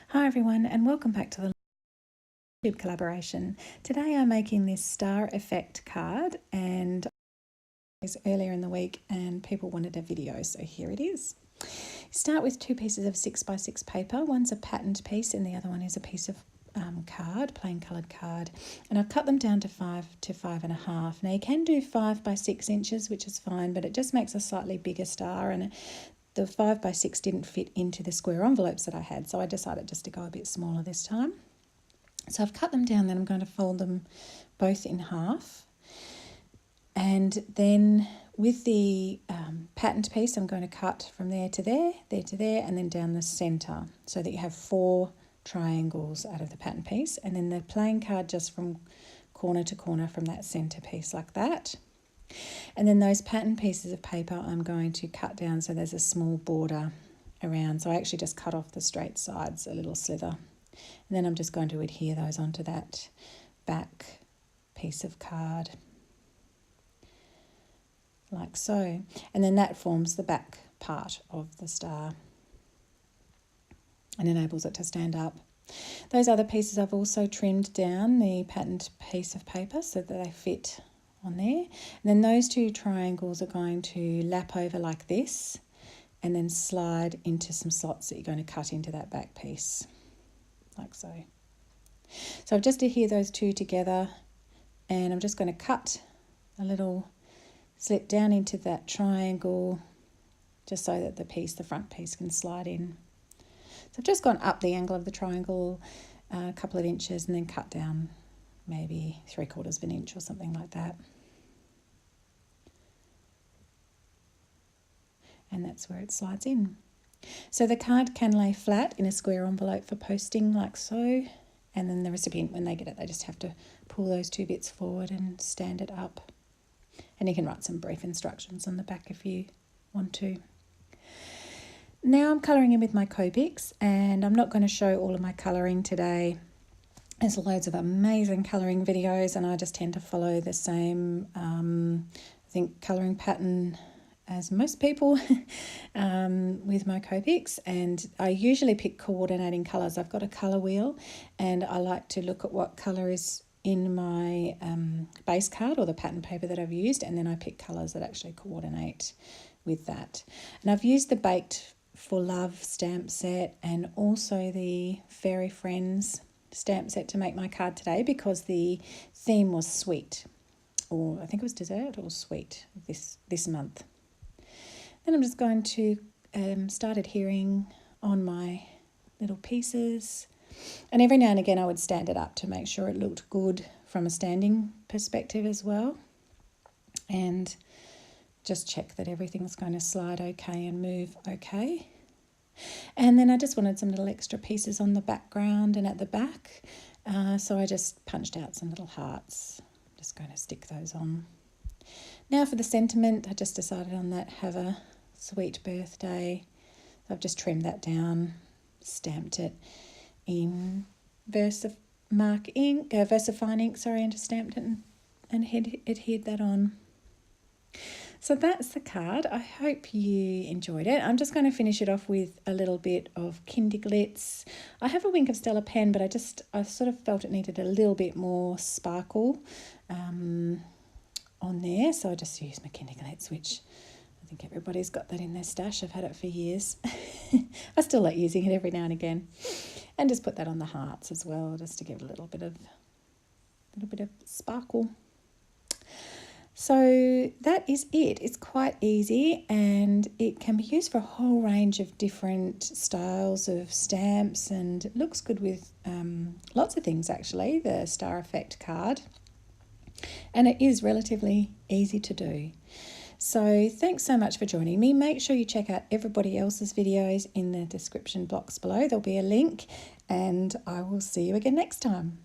Hi everyone and welcome back to the YouTube collaboration. Today I'm making this star effect card and it was earlier in the week and people wanted a video, so here it is. Start with two pieces of 6x6 paper. One's a patterned piece and the other one is a piece of card, plain coloured card, and I've cut them down to 5 to 5.5. Now you can do 5 by 6 inches, which is fine, but it just makes a slightly bigger star, and the 5 by 6 didn't fit into the square envelopes that I had, so I decided just to go a bit smaller this time. So I've cut them down, then I'm going to fold them both in half, and then with the patterned piece I'm going to cut from there to there, there to there, and then down the centre, so that you have 4 triangles out of the pattern piece, and then the plain card just from corner to corner from that centre piece like that. And then those pattern pieces of paper I'm going to cut down so there's a small border around. So I actually just cut off the straight sides, a little slither. And then I'm just going to adhere those onto that back piece of card, like so. And then that forms the back part of the star and enables it to stand up. Those other pieces I've also trimmed down the patterned piece of paper so that they fit on there. And then those 2 triangles are going to lap over like this and then slide into some slots that you're going to cut into that back piece, like so. So I've just adhered those 2 together, and I'm just going to cut a little slit down into that triangle just so that the front piece can slide in. So I've just gone up the angle of the triangle a couple of inches and then cut down maybe 3/4 of an inch or something like that. And that's where it slides in. So the card can lay flat in a square envelope for posting like so, and then the recipient, when they get it, they just have to pull those 2 bits forward and stand it up. And you can write some brief instructions on the back if you want to. Now I'm colouring in with my Copics, and I'm not going to show all of my colouring today. There's loads of amazing colouring videos, and I just tend to follow the same, I think, colouring pattern as most people with my Copics, and I usually pick coordinating colours. I've got a colour wheel and I like to look at what colour is in my base card or the pattern paper that I've used, and then I pick colours that actually coordinate with that. And I've used the Baked for Love stamp set and also the Fairy Friends stamp set to make my card today because the theme was sweet, or I think it was dessert or sweet this month. Then I'm just going to start adhering on my little pieces, and every now and again I would stand it up to make sure it looked good from a standing perspective as well, and just check that everything's going to slide okay and move okay. And then I just wanted some little extra pieces on the background and at the back, so I just punched out some little hearts. I'm just going to stick those on. Now for the sentiment, I just decided on that, have a sweet birthday. I've just trimmed that down, stamped it in VersaFine ink, and just stamped it and adhered that on. So that's the card. I hope you enjoyed it. I'm just going to finish it off with a little bit of Kinder Glitz. I have a Wink of Stella pen, but I sort of felt it needed a little bit more sparkle on there, so I just used my Kinder Glitz, which I think everybody's got that in their stash. I've had it for years. I still like using it every now and again, and just put that on the hearts as well, just to give it a little bit of sparkle. So that is it. It's quite easy, and it can be used for a whole range of different styles of stamps, and it looks good with lots of things actually, the Star Effect card. And it is relatively easy to do. So thanks so much for joining me. Make sure you check out everybody else's videos in the description box below. There'll be a link, and I will see you again next time.